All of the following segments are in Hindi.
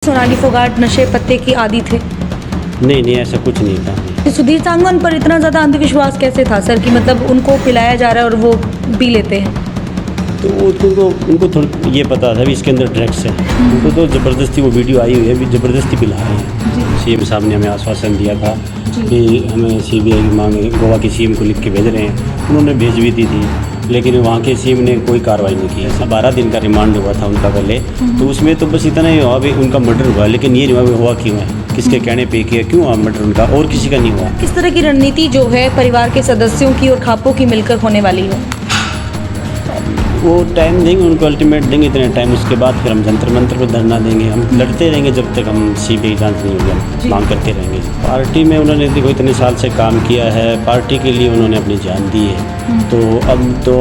सोनाली फोगाट नशे पत्ते की आदी थे? नहीं, ऐसा कुछ नहीं था। सुधीर सांगवान पर इतना ज़्यादा अंधविश्वास कैसे था सर कि मतलब उनको पिलाया जा रहा है और वो पी लेते हैं? तो उनको थोड़ा ये पता था भी इसके अंदर ड्रग्स है। उनको तो ज़बरदस्ती वो वीडियो आई हुई है, भी ज़बरदस्ती पिला रहे हैं। सीएम साहब ने हमें आश्वासन दिया था कि हमें सीबीआई की मांग गोवा के सीएम को लिख के भेज रहे हैं। उन्होंने भेज भी दी थी, लेकिन वहाँ के सीएम ने कोई कार्रवाई नहीं की। ऐसा 12 दिन का रिमांड हुआ था उनका पहले, तो उसमें तो बस इतना ही हुआ भी उनका मर्डर हुआ, लेकिन ये नहीं हुआ क्यों है, किसके कहने पे किया, क्यों हुआ मर्डर उनका, और किसी का नहीं हुआ। किस तरह की रणनीति जो है परिवार के सदस्यों की और खापों की मिलकर होने वाली है? वो टाइम देंगे उनको, अल्टीमेट देंगे इतने टाइम, उसके बाद फिर हम जंतर मंतर पर धरना देंगे। हम लड़ते रहेंगे जब तक हम सीबीआई जांच नहीं होगी, हम मांग करते रहेंगे। पार्टी में उन्होंने देखो इतने साल से काम किया है, पार्टी के लिए उन्होंने अपनी जान दी है, तो अब तो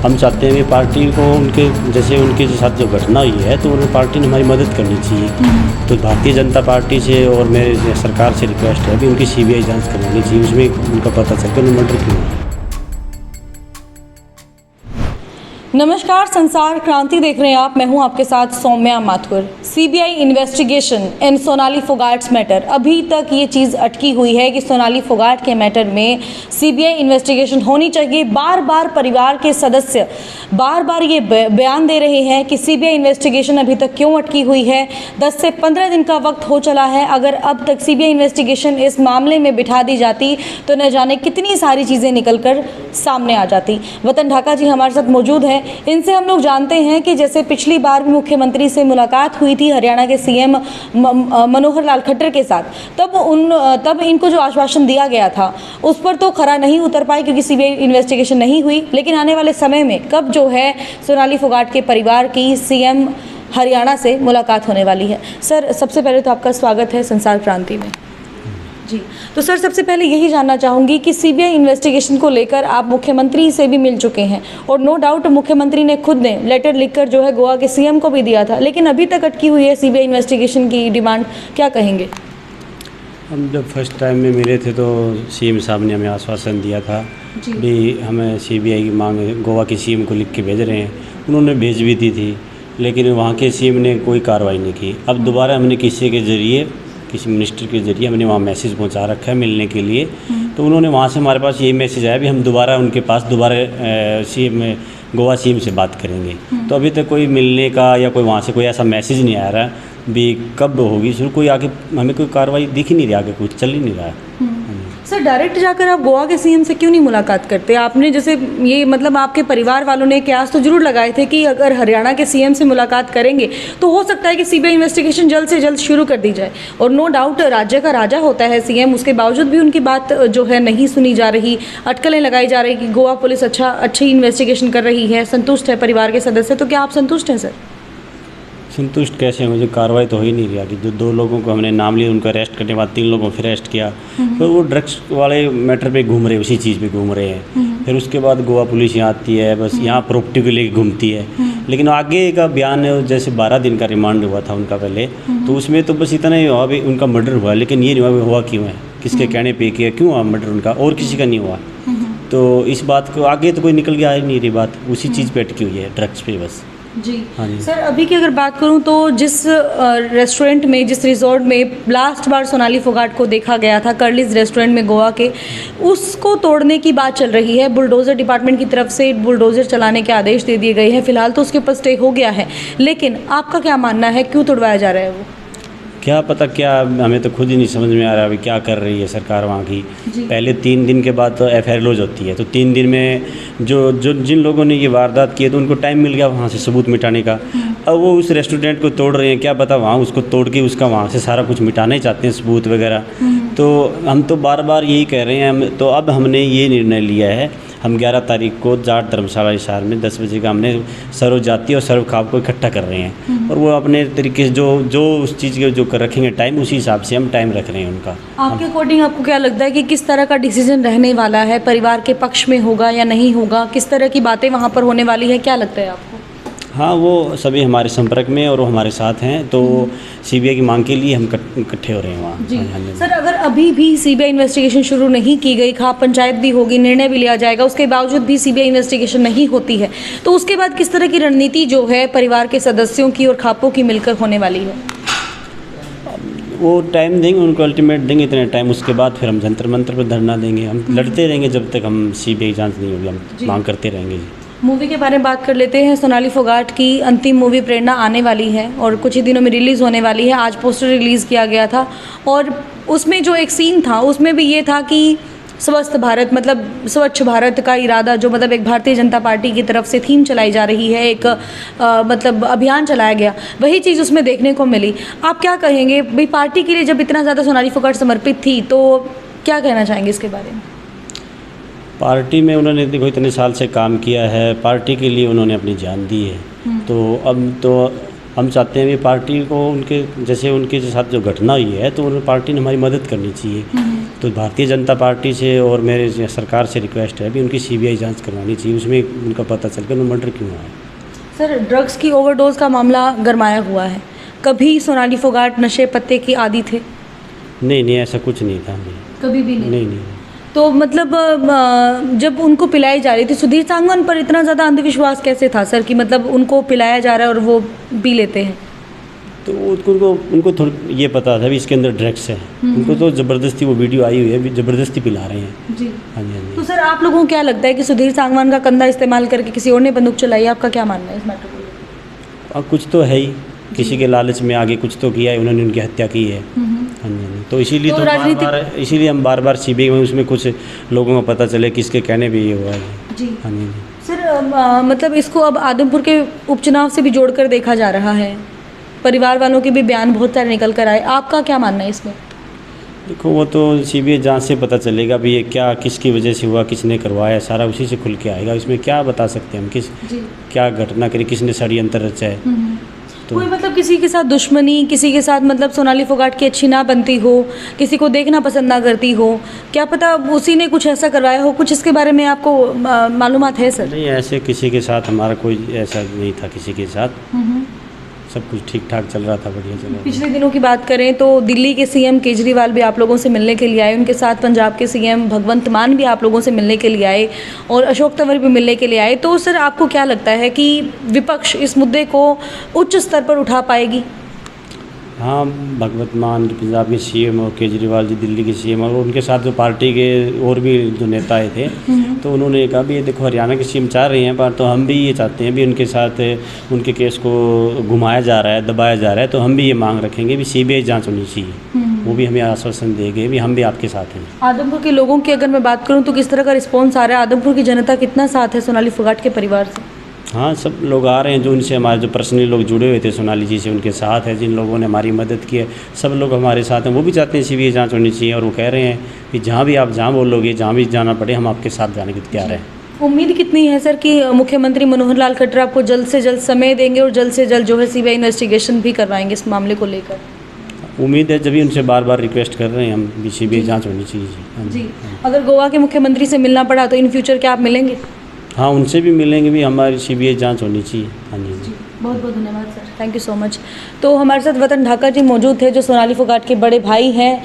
हम चाहते हैं कि पार्टी को उनके जैसे उनके साथ जो घटना हुई है तो उन्हें पार्टी ने हमारी मदद करनी चाहिए। तो भारतीय जनता पार्टी से और मेरे सरकार से रिक्वेस्ट है कि उनकी सीबीआई जाँच करवानी चाहिए, उसमें उनका पता चल के मर्डर क्यों है। नमस्कार, संसार क्रांति देख रहे हैं आप। मैं हूं आपके साथ Saumya Mathur. CBI investigation in Sonali Phogat's matter. अभी तक ये चीज़ अटकी हुई है कि सोनाली फोगाट के मैटर में सीबीआई इन्वेस्टिगेशन होनी चाहिए। बार बार परिवार के सदस्य बार ये बयान दे रहे हैं कि सीबीआई इन्वेस्टिगेशन अभी तक क्यों अटकी हुई है। 10 से 15 दिन का वक्त हो चला है। अगर अब तक सीबीआई इन्वेस्टिगेशन इस मामले में बिठा दी जाती तो न जाने कितनी सारी चीज़ें निकल कर सामने आ जाती। वतन ढाका जी हमारे साथ मौजूद हैं। इनसे हम लोग जानते हैं कि जैसे पिछली बार भी मुख्यमंत्री से मुलाकात हुई थी हरियाणा के सीएम मनोहर लाल खट्टर के साथ, तब इनको जो आश्वासन दिया गया था उस पर तो खरा नहीं उतर पाए क्योंकि सीबीआई इन्वेस्टिगेशन नहीं हुई। लेकिन आने वाले समय में कब जो है सोनाली फोगाट के परिवार की सीएम हरियाणा से मुलाकात होने वाली है। सर, सबसे पहले तो आपका स्वागत है संसार क्रांति में जी। तो सर, सबसे पहले यही जानना चाहूँगी कि सीबीआई इन्वेस्टिगेशन को लेकर आप मुख्यमंत्री से भी मिल चुके हैं और नो डाउट मुख्यमंत्री ने खुद ने लेटर लिखकर जो है गोवा के सीएम को भी दिया था, लेकिन अभी तक अटकी हुई है सीबीआई इन्वेस्टिगेशन की डिमांड, क्या कहेंगे? हम जब फर्स्ट टाइम में मिले थे तो सीएम साहब ने हमें आश्वासन दिया था भी हमें सीबीआई की मांग गोवा के सीएम को लिख के भेज रहे हैं। उन्होंने भेज भी दी थी, लेकिन वहाँ के सीएम ने कोई कार्रवाई नहीं की। अब दोबारा हमने किसी मिनिस्टर के जरिए हमने वहाँ मैसेज पहुँचा रखा है मिलने के लिए, तो उन्होंने वहाँ से हमारे पास यही मैसेज आया भी हम दोबारा उनके पास सीएम गोवा सीएम से बात करेंगे। तो अभी तक कोई मिलने का या कोई वहाँ से कोई ऐसा मैसेज नहीं आ रहा भी कब होगी शुरू, कोई आगे हमें कोई कार्रवाई दिख ही नहीं रही, आगे कुछ चल ही नहीं रहा है। सर, डायरेक्ट जाकर आप गोवा के सीएम से क्यों नहीं मुलाकात करते? आपने जैसे ये मतलब आपके परिवार वालों ने कयास तो जरूर लगाए थे कि अगर हरियाणा के सीएम से मुलाकात करेंगे तो हो सकता है कि सीबीआई इन्वेस्टिगेशन जल्द से जल्द शुरू कर दी जाए। और नो डाउट राज्य का राजा होता है सीएम, उसके बावजूद भी उनकी बात जो है नहीं सुनी जा रही, अटकलें लगाई जा रही कि गोवा पुलिस अच्छी इन्वेस्टिगेशन कर रही है, संतुष्ट है परिवार के सदस्य। तो क्या आप संतुष्ट हैं सर? संतुष्ट कैसे, मुझे कार्रवाई तो हो ही नहीं रहा कि जो 2 लोगों को हमने नाम लिया उनको अरेस्ट करने के बाद 3 लोगों को फिर अरेस्ट किया, तो वो ड्रग्स वाले मैटर पे घूम रहे, उसी चीज़ पे घूम रहे हैं। फिर उसके बाद गोवा पुलिस यहाँ आती है, बस यहाँ प्रॉपर्टी को लेकर घूमती है। लेकिन आगे का बयान है जैसे 12 दिन का रिमांड हुआ था उनका पहले, तो उसमें तो बस इतना ही हुआ भी उनका मर्डर हुआ, लेकिन ये नहीं हुआ क्यों है, किसके कहने पे किया, क्यों हुआ मर्डर उनका, और किसी का नहीं हुआ। तो इस बात को आगे तो कोई निकल के आ ही नहीं रही बात, उसी चीज़ पे अटकी हुई है, ड्रग्स पे बस। जी। हाँ जी सर, अभी की अगर बात करूं तो जिस रेस्टोरेंट में, जिस रिजॉर्ट में लास्ट बार सोनाली फोगाट को देखा गया था, कर्लिस रेस्टोरेंट में गोवा के, उसको तोड़ने की बात चल रही है। बुलडोज़र डिपार्टमेंट की तरफ से बुलडोज़र चलाने के आदेश दे दिए गए हैं। फिलहाल तो उसके ऊपर स्टे हो गया है, लेकिन आपका क्या मानना है, क्यों तोड़वाया जा रहा है वो? क्या पता, क्या हमें तो खुद ही नहीं समझ में आ रहा अभी क्या कर रही है सरकार वहाँ की। पहले 3 दिन के बाद तो एफआईआर लॉज होती है, तो 3 दिन में जिन लोगों ने ये वारदात की है तो उनको टाइम मिल गया वहाँ से सबूत मिटाने का। अब वो उस रेस्टोरेंट को तोड़ रहे हैं, क्या पता वहाँ उसको तोड़ के उसका वहाँ से सारा कुछ मिटाना ही चाहते हैं, सबूत वगैरह। तो हम तो बार बार यही कह रहे हैं। तो अब हमने ये निर्णय लिया है, हम 11 तारीख को जाट धर्मशाला हिसार में 10 बजे का हमने सर्व जाति और सर्व खाप को इकट्ठा कर रहे हैं, और वो अपने तरीके से जो उस चीज़ के जो कर रखेंगे टाइम, उसी हिसाब से हम टाइम रख रहे हैं उनका। आपके अकॉर्डिंग आपको क्या लगता है कि किस तरह का डिसीजन रहने वाला है, परिवार के पक्ष में होगा या नहीं होगा, किस तरह की बातें वहाँ पर होने वाली है, क्या लगता है आपको? हाँ, वो सभी हमारे संपर्क में और वो हमारे साथ हैं, तो सीबीआई की मांग के लिए हम इकट्ठे हो रहे हैं वहाँ जी। हाँ। सर, अगर अभी भी सीबीआई इन्वेस्टिगेशन शुरू नहीं की गई, खाप पंचायत भी होगी, निर्णय भी लिया जाएगा, उसके बावजूद भी सीबीआई इन्वेस्टिगेशन नहीं होती है, तो उसके बाद किस तरह की रणनीति जो है परिवार के सदस्यों की और खापों की मिलकर होने वाली है? वो टाइम देंगे उनको, अल्टीमेट देंगे इतने टाइम, उसके बाद फिर हम जंतर मंतर पर धरना देंगे। हम लड़ते रहेंगे जब तक हम सीबीआई जांच नहीं होगी, हम मांग करते रहेंगे जी। मूवी के बारे में बात कर लेते हैं। सोनाली फोगाट की अंतिम मूवी प्रेरणा आने वाली है और कुछ ही दिनों में रिलीज़ होने वाली है। आज पोस्टर रिलीज़ किया गया था और उसमें जो एक सीन था उसमें भी ये था कि स्वस्थ भारत, मतलब स्वच्छ भारत का इरादा, जो मतलब एक भारतीय जनता पार्टी की तरफ से थीम चलाई जा रही है, एक मतलब अभियान चलाया गया, वही चीज़ उसमें देखने को मिली। आप क्या कहेंगे भाई, पार्टी के लिए जब इतना ज़्यादा सोनाली फोगाट समर्पित थी तो क्या कहना चाहेंगे इसके बारे में? पार्टी में उन्होंने देखो इतने साल से काम किया है, पार्टी के लिए उन्होंने अपनी जान दी है। तो अब तो हम चाहते हैं कि पार्टी को उनके जैसे उनके साथ जो घटना हुई है तो उन्हें पार्टी ने हमारी मदद करनी चाहिए। तो भारतीय जनता पार्टी से और मेरे सरकार से रिक्वेस्ट है भी उनकी सीबीआई जांच करवानी चाहिए, उसमें उनका पता चल कर मर्डर क्यों हुआ है। सर, ड्रग्स की ओवरडोज का मामला गरमाया हुआ है। कभी सोनाली फोगाट नशे पत्ते की आदी थे? नहीं, ऐसा कुछ नहीं था। कभी भी नहीं? नहीं। तो मतलब जब उनको पिलाई जा रही थी, सुधीर सांगवान पर इतना ज़्यादा अंधविश्वास कैसे था सर कि मतलब उनको पिलाया जा रहा है और वो पी लेते हैं? तो उनको थोड़ा ये पता था भी इसके अंदर ड्रग्स है। उनको तो ज़बरदस्ती वो वीडियो आई हुई है, ज़बरदस्ती पिला रहे हैं जी। हाँ जी। तो सर, आप लोगों को क्या लगता है कि सुधीर सांगवान का कंधा इस्तेमाल करके किसी और ने बंदूक चलाई? आपका क्या मानना है इस मैटर को लेकर? कुछ तो है ही, किसी के लालच में आगे कुछ तो किया है, उन्होंने उनकी हत्या की है। हाँ जी। तो इसीलिए तो राजनीतिक, इसीलिए हम बार सीबीआई में उसमें कुछ लोगों को पता चले किसके कहने पे ये हुआ है जी। हाँ जी। सर, मतलब इसको अब आदमपुर के उपचुनाव से भी जोड़कर देखा जा रहा है। परिवार वालों के भी बयान बहुत सारे निकल कर आए। आपका क्या मानना है इसमें? देखो वो तो सीबीआई जांच से पता चलेगा भी ये क्या किसकी वजह से हुआ, किसने करवाया, सारा उसी से खुल के आएगा। इसमें क्या बता सकते हैं हम क्या घटना करी, किसने षड्यंत्र रचा है। तो कोई मतलब किसी के साथ दुश्मनी, किसी के साथ मतलब सोनाली फोगाट की अच्छी ना बनती हो, किसी को देखना पसंद ना करती हो, क्या पता उसी ने कुछ ऐसा करवाया हो? कुछ इसके बारे में आपको मालूमात है सर? नहीं, ऐसे किसी के साथ हमारा कोई ऐसा नहीं था, किसी के साथ सब कुछ ठीक ठाक चल रहा था, बढ़िया चल रहा था। पिछले दिनों की बात करें तो दिल्ली के सीएम केजरीवाल भी आप लोगों से मिलने के लिए आए, उनके साथ पंजाब के सीएम भगवंत मान भी आप लोगों से मिलने के लिए आए और अशोक तंवर भी मिलने के लिए आए। तो सर, आपको क्या लगता है कि विपक्ष इस मुद्दे को उच्च स्तर पर उठा पाएगी? हाँ, भगवंत मान पंजाब के सीएम और केजरीवाल जी दिल्ली के सीएम और उनके साथ जो पार्टी के और भी जो नेता आए थे, तो उन्होंने कहा भी ये देखो हरियाणा के सीएम चाह रहे हैं, पर तो हम भी ये चाहते हैं भी उनके साथ उनके केस को घुमाया जा रहा है, दबाया जा रहा है, तो हम भी ये मांग रखेंगे भी सीबीआई जांच होनी चाहिए। वो भी हमें आश्वासन देंगे भी हम भी आपके साथ हैं। आदमपुर के लोगों की अगर मैं बात करूँ तो किस तरह का रिस्पॉन्स आ रहा है? आदमपुर की जनता कितना साथ है सोनाली फोगाट के परिवार से? हाँ, सब लोग आ रहे हैं जो उनसे हमारे जो पर्सनली लोग जुड़े हुए थे सोनाली जी से, उनके साथ है, जिन लोगों ने हमारी मदद की है, सब लोग हमारे साथ हैं। वो भी चाहते हैं सीबीआई जांच होनी चाहिए और वो कह रहे हैं कि जहाँ भी आप जहाँ बोलोगे, जहाँ भी जाना पड़े, हम आपके साथ जाने के तैयार हैं। उम्मीद कितनी है सर कि मुख्यमंत्री मनोहर लाल खट्टर आपको जल्द से जल्द समय देंगे और जल्द से जल्द जो है सीबीआई इन्वेस्टिगेशन भी करवाएंगे इस मामले को लेकर? उम्मीद है, जब भी उनसे बार रिक्वेस्ट कर रहे हैं हम भी सीबीआई जांच होनी चाहिए जी। जी। अगर गोवा के मुख्यमंत्री से मिलना पड़ा तो इन फ्यूचर क्या आप मिलेंगे? हाँ, उनसे भी मिलेंगे भी, हमारी सीबीआई जांच होनी चाहिए। हाँ जी। बहुत बहुत धन्यवाद sir, thank you so much. तो हमारे साथ वतन ढाका जी मौजूद थे जो सोनाली फोगाट के बड़े भाई हैं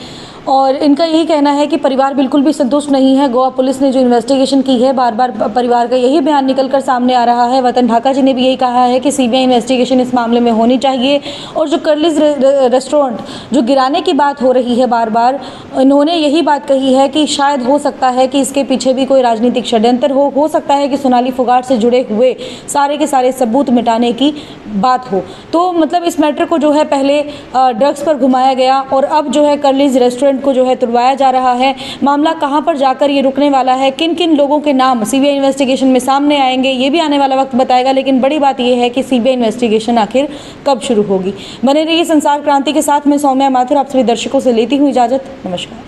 और इनका यही कहना है कि परिवार बिल्कुल भी संतुष्ट नहीं है। गोवा पुलिस ने जो इन्वेस्टिगेशन की है, बार बार परिवार का यही बयान निकलकर सामने आ रहा है। वतन ढाका जी ने भी यही कहा है कि सीबीआई इन्वेस्टिगेशन इस मामले में होनी चाहिए और जो कर्लिस रेस्टोरेंट जो गिराने की बात हो रही है बार बार, इन्होंने यही बात कही है कि शायद हो सकता है कि इसके पीछे भी कोई राजनीतिक षड्यंत्र हो सकता है कि सोनाली फोगाट से जुड़े हुए सारे के सारे सबूत मिटाने की बात हो। तो मतलब इस मैटर को जो है पहले ड्रग्स पर घुमाया गया और अब जो है कर्लिस रेस्टोरेंट को जो है तुड़वाया जा रहा है। मामला कहां पर जाकर ये रुकने वाला है, किन किन लोगों के नाम सीबीआई इन्वेस्टिगेशन में सामने आएंगे, ये भी आने वाला वक्त बताएगा। लेकिन बड़ी बात यह है कि सीबीआई इन्वेस्टिगेशन आखिर कब शुरू होगी। बने रहिए संसार क्रांति के साथ। मैं सौम्या माथुर आप सभी दर्शकों से लेती हूँ इजाजत। नमस्कार।